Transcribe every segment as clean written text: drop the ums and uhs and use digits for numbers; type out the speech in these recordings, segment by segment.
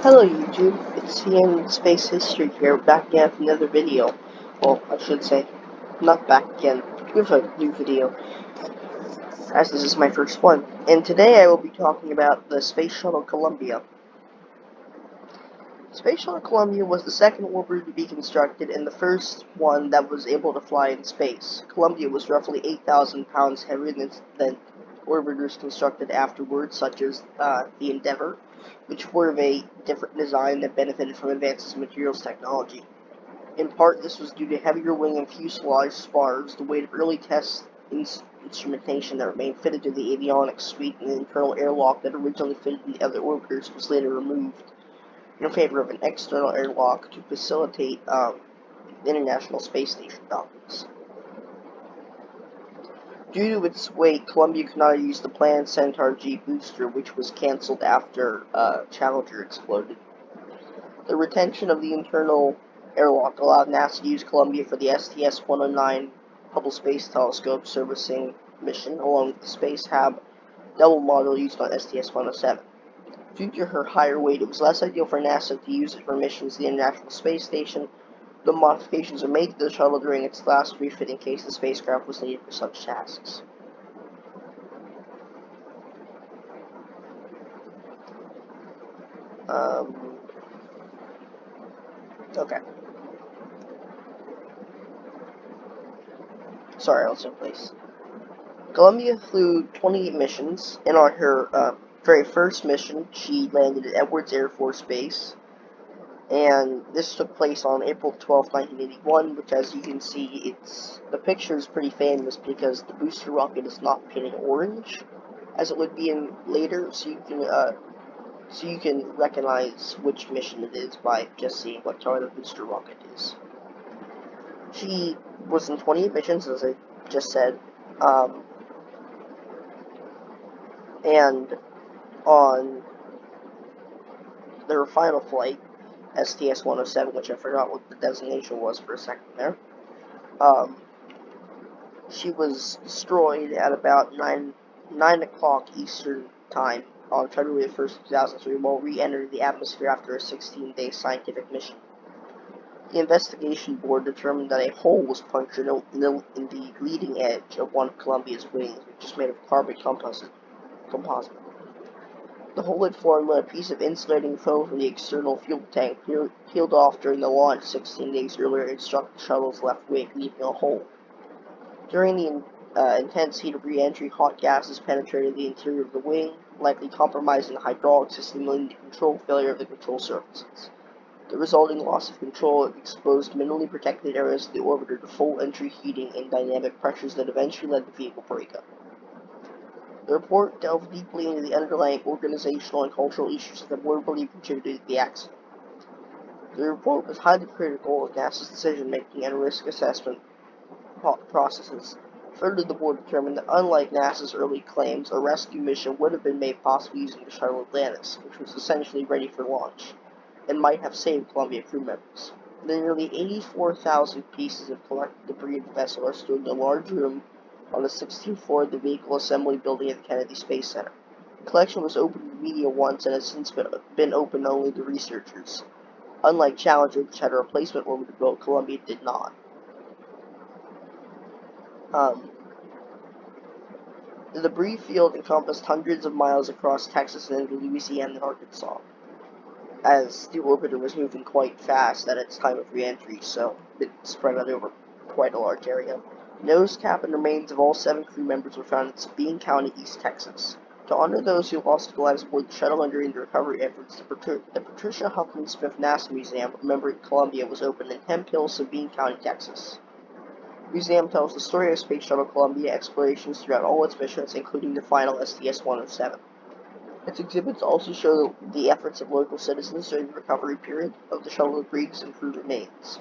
Hello YouTube, it's CN Space History here, back again with another video. Well, I should say, not back again, with a new video, as this is my first one. And today I will be talking about the Space Shuttle Columbia. Space Shuttle Columbia was the second orbiter to be constructed and the first one that was able to fly in space. Columbia was roughly 8,000 pounds heavier than orbiters constructed afterwards, such as the Endeavour, which were of a different design that benefited from advances in materials technology. In part, this was due to heavier wing and fuselage spars, the weight of early test instrumentation that remained fitted to the avionics suite, and the internal airlock that originally fitted in the other orbiters was later removed in favor of an external airlock to facilitate International Space Station dockings. Due to its weight, Columbia could not use the planned Centaur G booster, which was cancelled after Challenger exploded. The retention of the internal airlock allowed NASA to use Columbia for the STS-109 Hubble Space Telescope servicing mission, along with the Space Hab double module used on STS-107. Due to her higher weight, it was less ideal for NASA to use it for missions to the International Space Station. The modifications were made to the shuttle during its last refit in case the spacecraft was needed for such tasks. Okay. Sorry, I was in place. Columbia flew 28 missions, and on her very first mission, she landed at Edwards Air Force Base. And this took place on April 12, 1981, which, as you can see, the picture is pretty famous because the booster rocket is not painted orange, as it would be in later, so you can recognize which mission it is by just seeing what color the booster rocket is. She was in 28 missions, as I just said, and on their final flight, STS-107, which I forgot what the designation was for a second there, she was destroyed at about 9 o'clock Eastern Time on February 1st, 2003, while re-entering the atmosphere after a 16-day scientific mission. The investigation board determined that a hole was punctured in the leading edge of one of Columbia's wings, which is made of carbon composite. The hole had formed when a piece of insulating foam from the external fuel tank peeled off during the launch 16 days earlier and struck the shuttle's left wing, leaving a hole. During the intense heat of re-entry, hot gases penetrated the interior of the wing, likely compromising the hydraulic system, leading to control failure of the control surfaces. The resulting loss of control exposed minimally protected areas of the orbiter to full entry heating and dynamic pressures that eventually led to vehicle breakup. The report delved deeply into the underlying organizational and cultural issues that were believed contributed to the accident. The report was highly critical of NASA's decision-making and risk assessment processes. Further, the board determined that unlike NASA's early claims, a rescue mission would have been made possible using the Shuttle Atlantis, which was essentially ready for launch, and might have saved Columbia crew members. The nearly 84,000 pieces of collected debris of the vessel are stored in a large room on the 16th floor of the Vehicle Assembly Building at the Kennedy Space Center. The collection was opened to the media once and has since been open only to researchers. Unlike Challenger, which had a replacement orbiter built, Columbia did not. The debris field encompassed hundreds of miles across Texas and into Louisiana and Arkansas, as the orbiter was moving quite fast at its time of re-entry, so it spread out over quite a large area. Nose cap and remains of all 7 crew members were found in Sabine County, East Texas. To honor those who lost their lives aboard the shuttle and during the recovery efforts, the Patricia Huffman Smith NASA Museum, remembering Columbia, was opened in Hemp Hill, Sabine County, Texas. The museum tells the story of Space Shuttle Columbia explorations throughout all its missions, including the final STS-107. Its exhibits also show the efforts of local citizens during the recovery period of the shuttle debris and crew remains.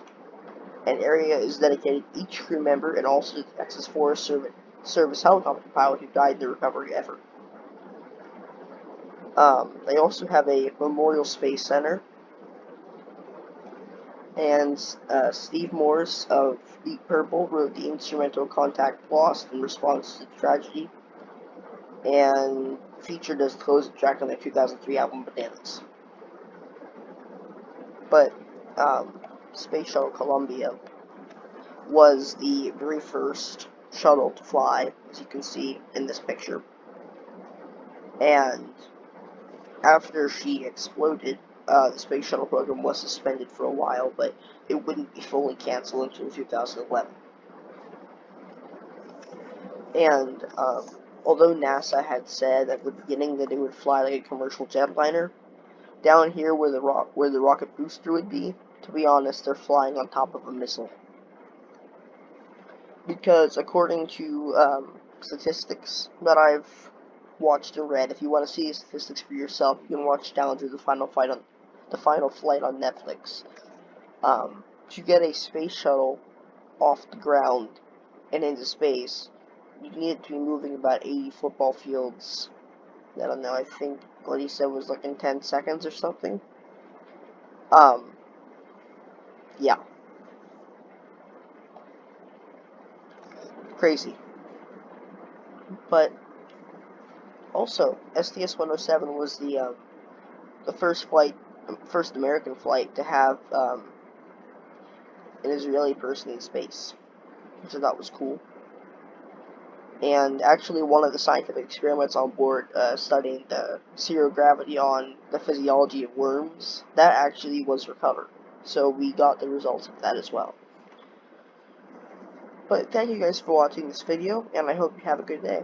An area is dedicated to each crew member and also to the Texas Forest Service helicopter pilot who died in the recovery effort. They also have a Memorial Space Center, and Steve Morse of Deep Purple wrote the instrumental Contact Lost in response to the tragedy, and featured as the closing track on their 2003 album Bananas. But Space Shuttle Columbia was the very first shuttle to fly, as you can see in this picture. And after she exploded, the Space Shuttle program was suspended for a while, but it wouldn't be fully canceled until 2011. And although NASA had said at the beginning that it would fly like a commercial jetliner, down here where the rocket booster would be, to be honest, they're flying on top of a missile. Because according to statistics that I've watched and read, if you want to see the statistics for yourself, you can watch down through the final flight on Netflix. To get a space shuttle off the ground and into space, you need it to be moving about 80 football fields. I don't know, I think what he said was like in 10 seconds or something. Yeah. Crazy. But also, STS-107 was the first American flight to have an Israeli person in space, which I thought was cool. And actually, one of the scientific experiments on board studying the zero gravity on the physiology of worms, that actually was recovered. So we got the results of that as well. But thank you guys for watching this video, and I hope you have a good day.